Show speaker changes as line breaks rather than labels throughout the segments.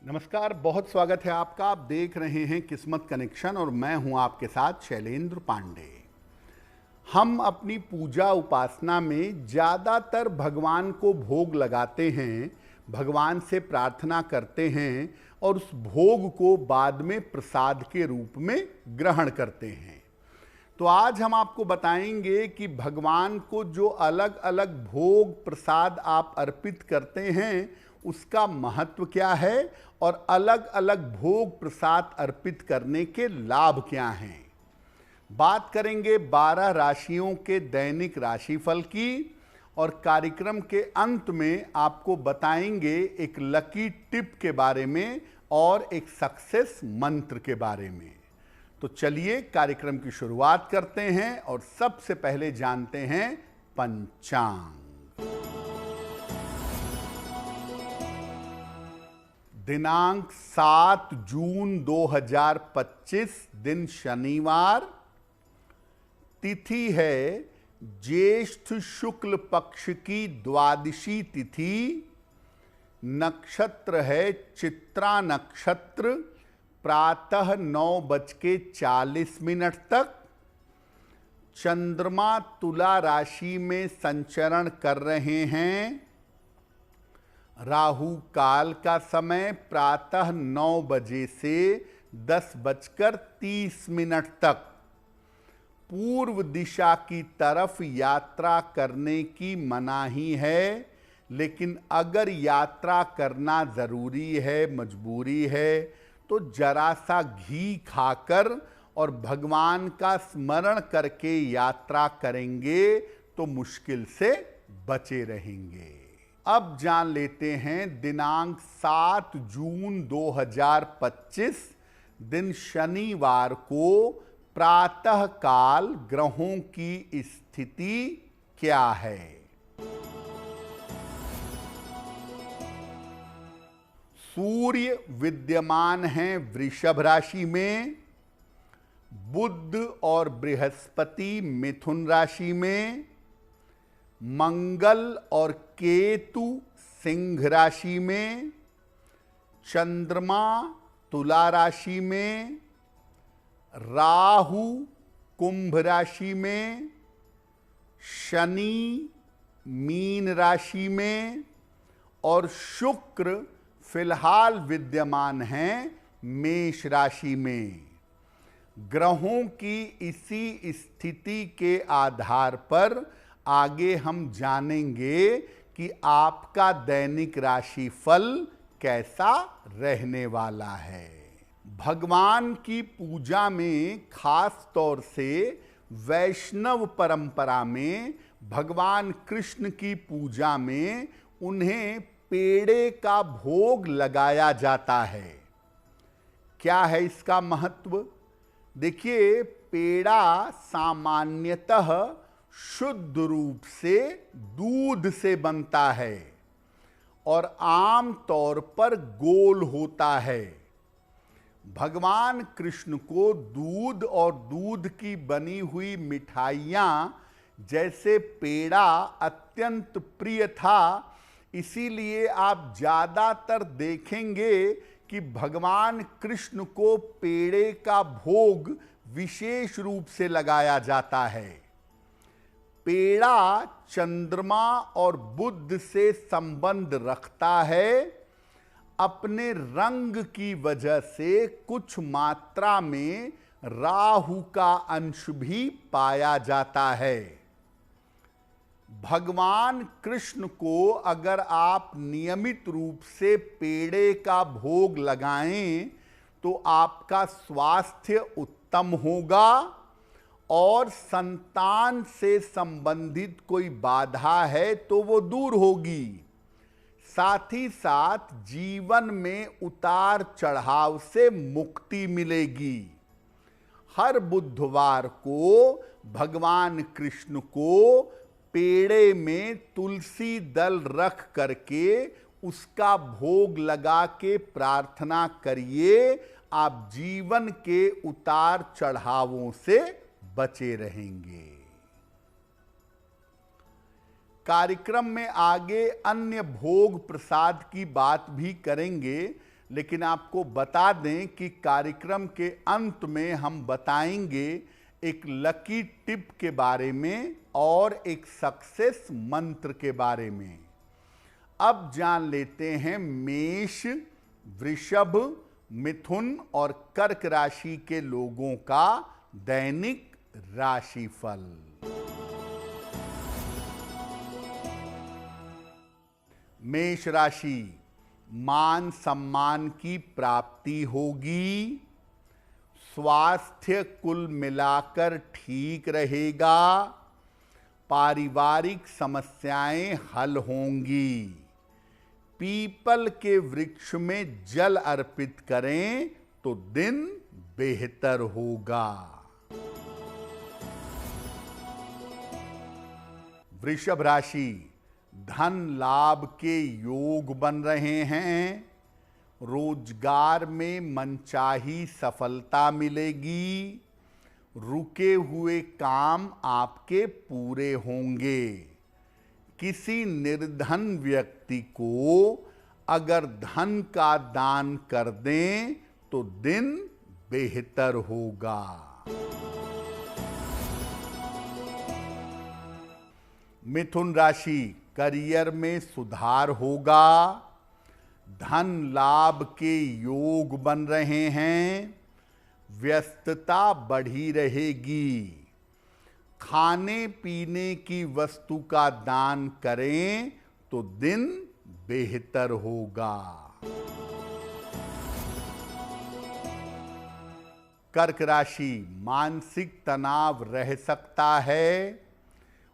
नमस्कार, बहुत स्वागत है आपका। आप देख रहे हैं किस्मत कनेक्शन और मैं हूं आपके साथ शैलेंद्र पांडे। हम अपनी पूजा उपासना में ज़्यादातर भगवान को भोग लगाते हैं, भगवान से प्रार्थना करते हैं और उस भोग को बाद में प्रसाद के रूप में ग्रहण करते हैं। तो आज हम आपको बताएंगे कि भगवान को जो अलग अलग भोग प्रसाद आप अर्पित करते हैं उसका महत्व क्या है और अलग अलग भोग प्रसाद अर्पित करने के लाभ क्या हैं। बात करेंगे 12 राशियों के दैनिक राशिफल की और कार्यक्रम के अंत में आपको बताएंगे एक लकी टिप के बारे में और एक सक्सेस मंत्र के बारे में। तो चलिए कार्यक्रम की शुरुआत करते हैं और सबसे पहले जानते हैं पंचांग। दिनांक 7 जून 2025, दिन शनिवार, तिथि है ज्येष्ठ शुक्ल पक्ष की द्वादशी तिथि, नक्षत्र है चित्रा नक्षत्र, प्रातः 9:40 तक। चंद्रमा तुला राशि में संचरण कर रहे हैं। राहु काल का समय प्रातः 9 बजे से 10:30 तक। पूर्व दिशा की तरफ यात्रा करने की मनाही है, लेकिन अगर यात्रा करना ज़रूरी है, मजबूरी है, तो जरा सा घी खाकर और भगवान का स्मरण करके यात्रा करेंगे तो मुश्किल से बचे रहेंगे। अब जान लेते हैं दिनांक 7 जून 2025, दिन शनिवार को प्रातः काल ग्रहों की स्थिति क्या है। सूर्य विद्यमान हैं वृषभ राशि में, बुध और बृहस्पति मिथुन राशि में, मंगल और केतु सिंह राशि में, चंद्रमा तुला राशि में, राहु कुंभ राशि में, शनि मीन राशि में और शुक्र फिलहाल विद्यमान हैं मेष राशि में। ग्रहों की इसी स्थिति के आधार पर आगे हम जानेंगे कि आपका दैनिक राशिफल कैसा रहने वाला है। भगवान की पूजा में खास तौर से वैष्णव परंपरा में भगवान कृष्ण की पूजा में उन्हें पेड़े का भोग लगाया जाता है। क्या है इसका महत्व? देखिए, पेड़ा सामान्यतः शुद्ध रूप से दूध से बनता है और आम तौर पर गोल होता है। भगवान कृष्ण को दूध और दूध की बनी हुई मिठाइयाँ जैसे पेड़ा अत्यंत प्रिय था, इसीलिए आप ज़्यादातर देखेंगे कि भगवान कृष्ण को पेड़े का भोग विशेष रूप से लगाया जाता है। पेड़ा चंद्रमा और बुध से संबंध रखता है। अपने रंग की वजह से कुछ मात्रा में राहु का अंश भी पाया जाता है। भगवान कृष्ण को अगर आप नियमित रूप से पेड़े का भोग लगाएं तो आपका स्वास्थ्य उत्तम होगा और संतान से संबंधित कोई बाधा है तो वो दूर होगी। साथ ही साथ जीवन में उतार चढ़ाव से मुक्ति मिलेगी। हर बुधवार को भगवान कृष्ण को पेड़े में तुलसी दल रख करके उसका भोग लगा के प्रार्थना करिए। आप जीवन के उतार चढ़ावों से बचे रहेंगे। कार्यक्रम में आगे अन्य भोग प्रसाद की बात भी करेंगे, लेकिन आपको बता दें कि कार्यक्रम के अंत में हम बताएंगे एक लकी टिप के बारे में और एक सक्सेस मंत्र के बारे में। अब जान लेते हैं मेष, वृषभ, मिथुन और कर्क राशि के लोगों का दैनिक राशिफल। मेष राशि, मान सम्मान की प्राप्ति होगी। स्वास्थ्य कुल मिलाकर ठीक रहेगा। पारिवारिक समस्याएं हल होंगी। पीपल के वृक्ष में जल अर्पित करें तो दिन बेहतर होगा। वृषभ राशि, धन लाभ के योग बन रहे हैं। रोजगार में मनचाही सफलता मिलेगी। रुके हुए काम आपके पूरे होंगे। किसी निर्धन व्यक्ति को अगर धन का दान कर दें तो दिन बेहतर होगा। मिथुन राशि, करियर में सुधार होगा। धन लाभ के योग बन रहे हैं। व्यस्तता बढ़ी रहेगी। खाने पीने की वस्तु का दान करें तो दिन बेहतर होगा। कर्क राशि, मानसिक तनाव रह सकता है।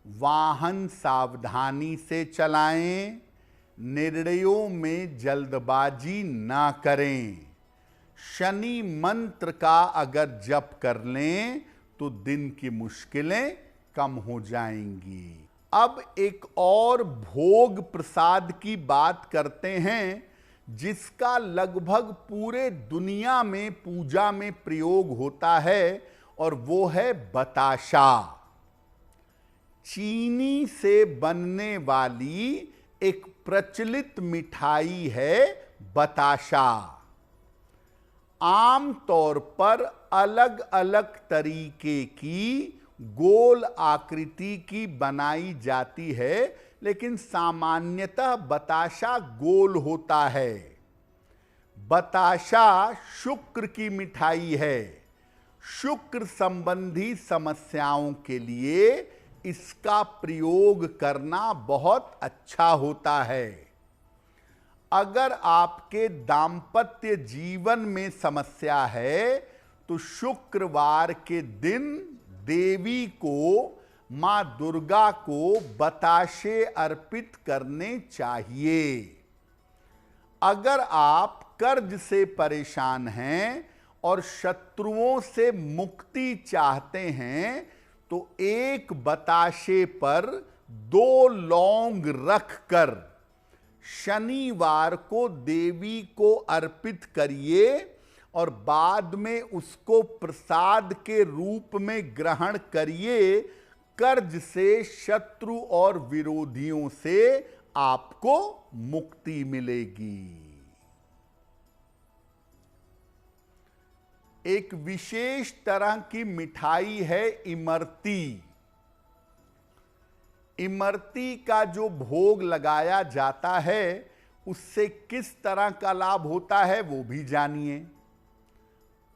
वाहन सावधानी से चलाएं। निर्णयों में जल्दबाजी ना करें। शनि मंत्र का अगर जप कर लें तो दिन की मुश्किलें कम हो जाएंगी। अब एक और भोग प्रसाद की बात करते हैं जिसका लगभग पूरे दुनिया में पूजा में प्रयोग होता है, और वो है बताशा। चीनी से बनने वाली एक प्रचलित मिठाई है बताशा। आम तौर पर अलग अलग तरीके की गोल आकृति की बनाई जाती है, लेकिन सामान्यतः बताशा गोल होता है। बताशा शुक्र की मिठाई है। शुक्र संबंधी समस्याओं के लिए इसका प्रयोग करना बहुत अच्छा होता है। अगर आपके दांपत्य जीवन में समस्या है तो शुक्रवार के दिन देवी को, मां दुर्गा को बताशे अर्पित करने चाहिए। अगर आप कर्ज से परेशान हैं और शत्रुओं से मुक्ति चाहते हैं तो एक बताशे पर 2 लौंग रखकर शनिवार को देवी को अर्पित करिए और बाद में उसको प्रसाद के रूप में ग्रहण करिए। कर्ज से, शत्रु और विरोधियों से आपको मुक्ति मिलेगी। एक विशेष तरह की मिठाई है इमरती। इमरती का जो भोग लगाया जाता है उससे किस तरह का लाभ होता है वो भी जानिए।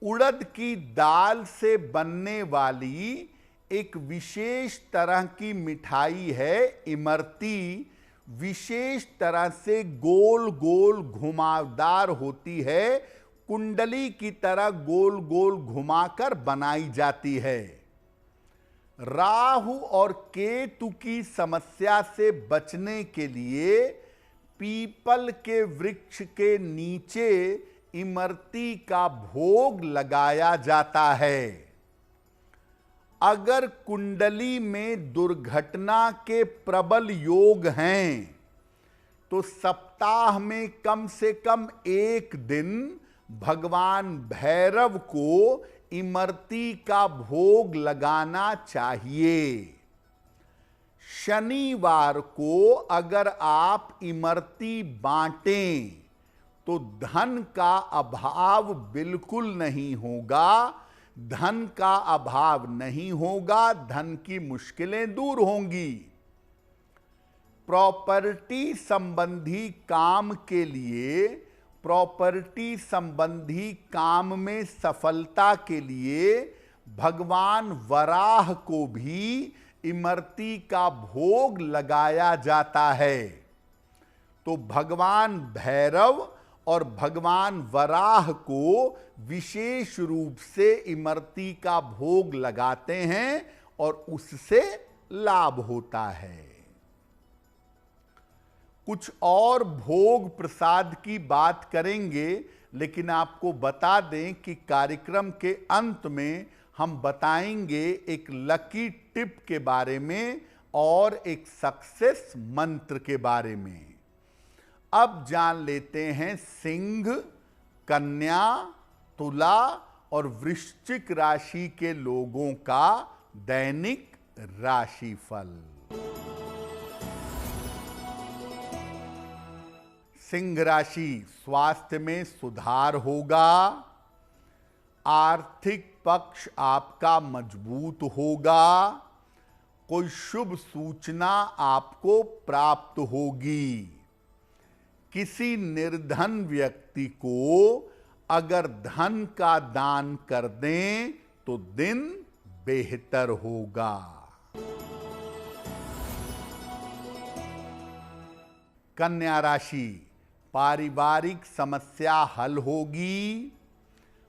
उड़द की दाल से बनने वाली एक विशेष तरह की मिठाई है इमरती। विशेष तरह से गोल गोल घुमावदार होती है। कुंडली की तरह गोल गोल घुमाकर बनाई जाती है। राहु और केतु की समस्या से बचने के लिए पीपल के वृक्ष के नीचे इमरती का भोग लगाया जाता है। अगर कुंडली में दुर्घटना के प्रबल योग हैं तो सप्ताह में कम से कम एक दिन भगवान भैरव को इमरती का भोग लगाना चाहिए। शनिवार को अगर आप इमरती बांटें तो धन का अभाव बिल्कुल नहीं होगा। धन का अभाव नहीं होगा, धन की मुश्किलें दूर होंगी। प्रॉपर्टी संबंधी काम के लिए, प्रॉपर्टी संबंधी काम में सफलता के लिए भगवान वराह को भी इमरती का भोग लगाया जाता है। तो भगवान भैरव और भगवान वराह को विशेष रूप से इमरती का भोग लगाते हैं और उससे लाभ होता है। कुछ और भोग प्रसाद की बात करेंगे, लेकिन आपको बता दें कि कार्यक्रम के अंत में हम बताएंगे एक लकी टिप के बारे में और एक सक्सेस मंत्र के बारे में। अब जान लेते हैं सिंह, कन्या, तुला और वृश्चिक राशि के लोगों का दैनिक राशिफल। सिंह राशि, स्वास्थ्य में सुधार होगा। आर्थिक पक्ष आपका मजबूत होगा। कोई शुभ सूचना आपको प्राप्त होगी। किसी निर्धन व्यक्ति को अगर धन का दान कर दें तो दिन बेहतर होगा। कन्या राशि, पारिवारिक समस्या हल होगी।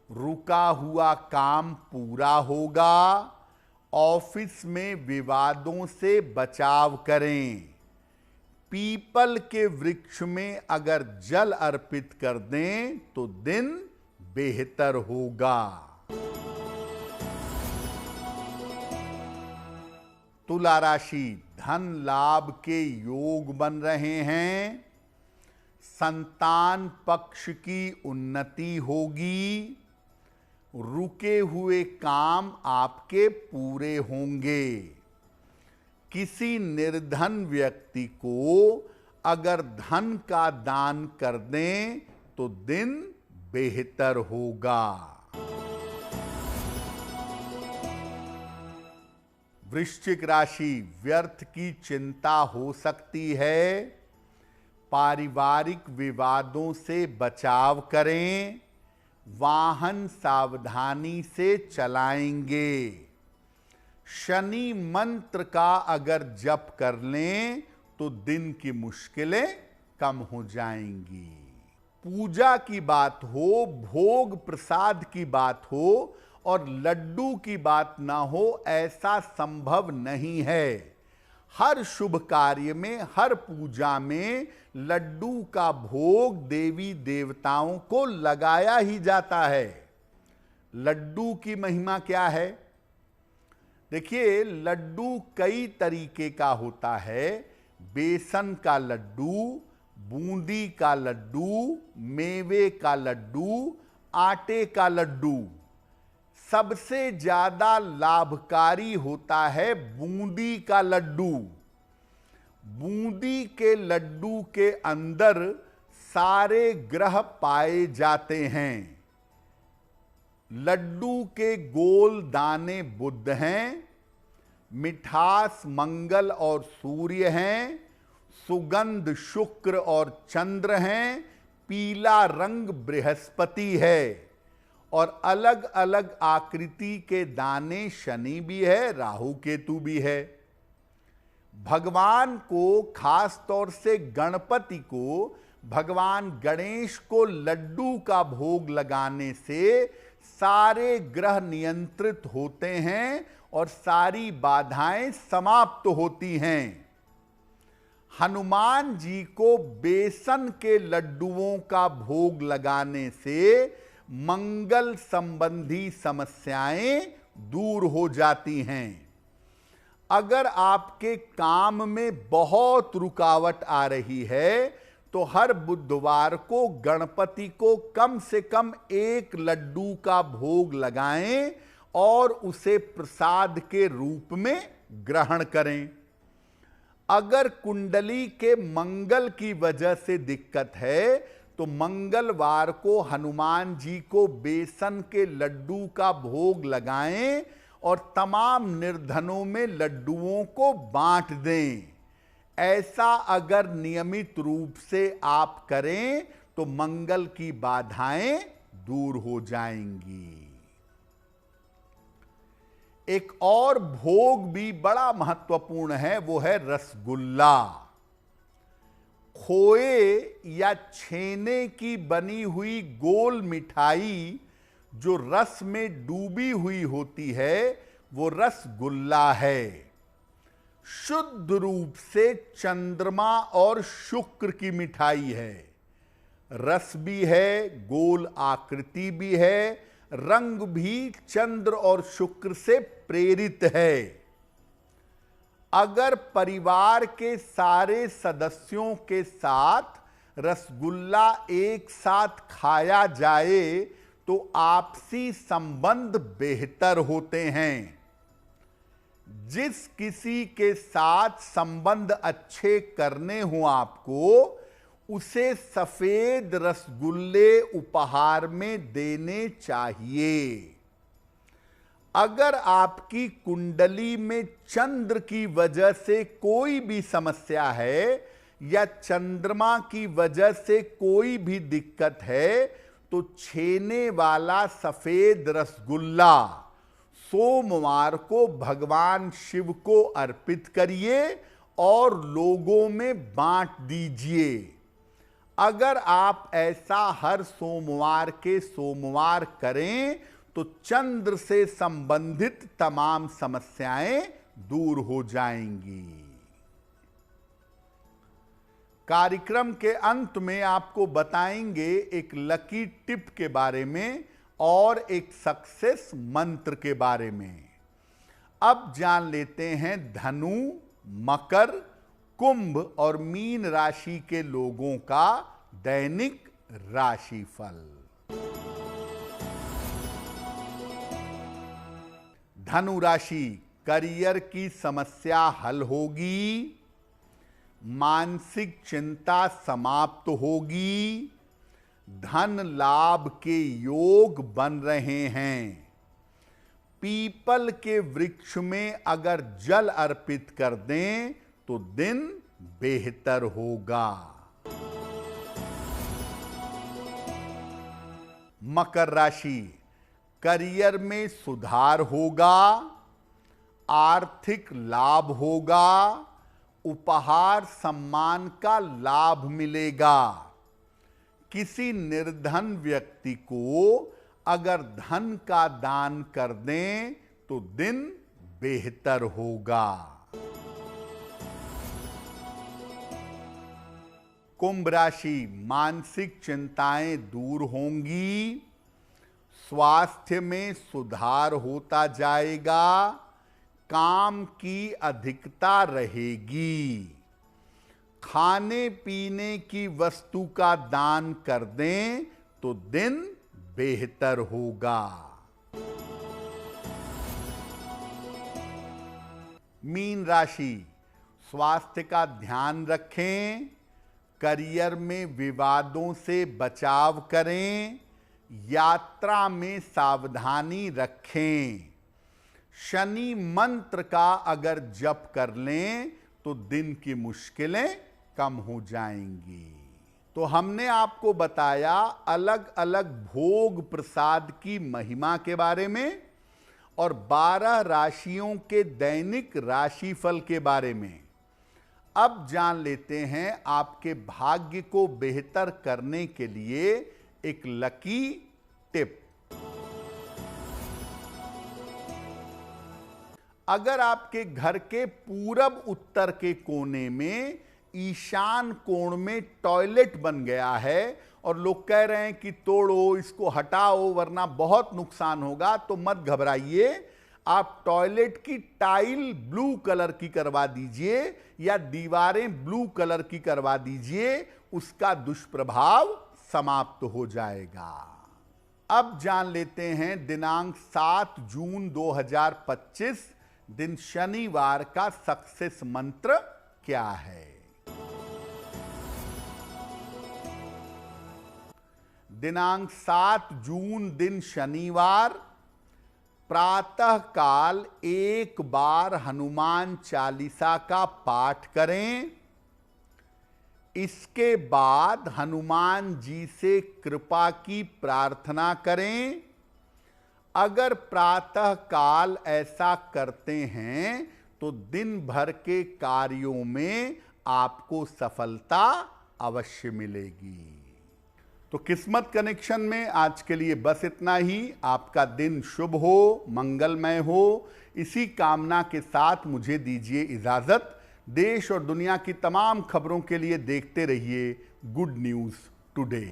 रुका हुआ काम पूरा होगा। ऑफिस में विवादों से बचाव करें। पीपल के वृक्ष में अगर जल अर्पित कर दें तो दिन बेहतर होगा। तुला राशि, धन लाभ के योग बन रहे हैं। संतान पक्ष की उन्नति होगी। रुके हुए काम आपके पूरे होंगे। किसी निर्धन व्यक्ति को अगर धन का दान कर दें तो दिन बेहतर होगा। वृश्चिक राशि, व्यर्थ की चिंता हो सकती है। पारिवारिक विवादों से बचाव करें। वाहन सावधानी से चलाएंगे। शनि मंत्र का अगर जप कर लें तो दिन की मुश्किलें कम हो जाएंगी। पूजा की बात हो, भोग प्रसाद की बात हो और लड्डू की बात ना हो, ऐसा संभव नहीं है। हर शुभ कार्य में, हर पूजा में लड्डू का भोग देवी देवताओं को लगाया ही जाता है। लड्डू की महिमा क्या है? देखिए, लड्डू कई तरीके का होता है। बेसन का लड्डू, बूंदी का लड्डू, मेवे का लड्डू, आटे का लड्डू। सबसे ज्यादा लाभकारी होता है बूंदी का लड्डू। बूंदी के लड्डू के अंदर सारे ग्रह पाए जाते हैं। लड्डू के गोल दाने बुध हैं। मिठास मंगल और सूर्य हैं। सुगंध शुक्र और चंद्र हैं। पीला रंग बृहस्पति है और अलग अलग आकृति के दाने शनि भी है, राहु केतु भी है। भगवान को, खास तौर से गणपति को, भगवान गणेश को लड्डू का भोग लगाने से सारे ग्रह नियंत्रित होते हैं और सारी बाधाएं समाप्त होती हैं। हनुमान जी को बेसन के लड्डुओं का भोग लगाने से मंगल संबंधी समस्याएं दूर हो जाती हैं। अगर आपके काम में बहुत रुकावट आ रही है तो हर बुधवार को गणपति को कम से कम एक लड्डू का भोग लगाएं और उसे प्रसाद के रूप में ग्रहण करें। अगर कुंडली के मंगल की वजह से दिक्कत है तो मंगलवार को हनुमान जी को बेसन के लड्डू का भोग लगाएं और तमाम निर्धनों में लड्डुओं को बांट दें। ऐसा अगर नियमित रूप से आप करें तो मंगल की बाधाएं दूर हो जाएंगी। एक और भोग भी बड़ा महत्वपूर्ण है, वो है रसगुल्ला। खोए या छेने की बनी हुई गोल मिठाई जो रस में डूबी हुई होती है, वो रसगुल्ला है। शुद्ध रूप से चंद्रमा और शुक्र की मिठाई है। रस भी है, गोल आकृति भी है, रंग भी चंद्र और शुक्र से प्रेरित है। अगर परिवार के सारे सदस्यों के साथ रसगुल्ला एक साथ खाया जाए तो आपसी संबंध बेहतर होते हैं। जिस किसी के साथ संबंध अच्छे करने हो आपको, उसे सफेद रसगुल्ले उपहार में देने चाहिए। अगर आपकी कुंडली में चंद्र की वजह से कोई भी समस्या है या चंद्रमा की वजह से कोई भी दिक्कत है, तो छेने वाला सफेद रसगुल्ला सोमवार को भगवान शिव को अर्पित करिए और लोगों में बांट दीजिए। अगर आप ऐसा हर सोमवार के सोमवार करें तो चंद्र से संबंधित तमाम समस्याएं दूर हो जाएंगी। कार्यक्रम के अंत में आपको बताएंगे एक लकी टिप के बारे में और एक सक्सेस मंत्र के बारे में। अब जान लेते हैं धनु, मकर, कुंभ और मीन राशि के लोगों का दैनिक राशिफल। धनु राशि, करियर की समस्या हल होगी, मानसिक चिंता समाप्त होगी, धन लाभ के योग बन रहे हैं। पीपल के वृक्ष में अगर जल अर्पित कर दें तो दिन बेहतर होगा। मकर राशि, करियर में सुधार होगा, आर्थिक लाभ होगा, उपहार सम्मान का लाभ मिलेगा। किसी निर्धन व्यक्ति को अगर धन का दान कर दें तो दिन बेहतर होगा। कुंभ राशि, मानसिक चिंताएं दूर होंगी, स्वास्थ्य में सुधार होता जाएगा, काम की अधिकता रहेगी। खाने पीने की वस्तु का दान कर दें तो दिन बेहतर होगा। मीन राशि, स्वास्थ्य का ध्यान रखें, करियर में विवादों से बचाव करें, यात्रा में सावधानी रखें। शनि मंत्र का अगर जप कर लें तो दिन की मुश्किलें कम हो जाएंगी। तो हमने आपको बताया अलग अलग भोग प्रसाद की महिमा के बारे में और 12 राशियों के दैनिक राशिफल के बारे में। अब जान लेते हैं आपके भाग्य को बेहतर करने के लिए एक लकी टिप। अगर आपके घर के पूरब उत्तर के कोने में ईशान कोण में टॉयलेट बन गया है और लोग कह रहे हैं कि तोड़ो, इसको हटाओ वरना बहुत नुकसान होगा, तो मत घबराइए। आप टॉयलेट की टाइल ब्लू कलर की करवा दीजिए या दीवारें ब्लू कलर की करवा दीजिए, उसका दुष्प्रभाव समाप्त हो जाएगा। अब जान लेते हैं दिनांक 7 जून 2025 दिन शनिवार का सक्सेस मंत्र क्या है। दिनांक 7 जून दिन शनिवार, प्रातः काल 1 बार हनुमान चालीसा का पाठ करें। इसके बाद हनुमान जी से कृपा की प्रार्थना करें। अगर प्रातः काल ऐसा करते हैं तो दिन भर के कार्यों में आपको सफलता अवश्य मिलेगी। तो किस्मत कनेक्शन में आज के लिए बस इतना ही। आपका दिन शुभ हो, मंगलमय हो, इसी कामना के साथ मुझे दीजिए इजाजत। देश और दुनिया की तमाम खबरों के लिए देखते रहिए गुड न्यूज़ टुडे।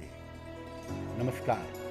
नमस्कार।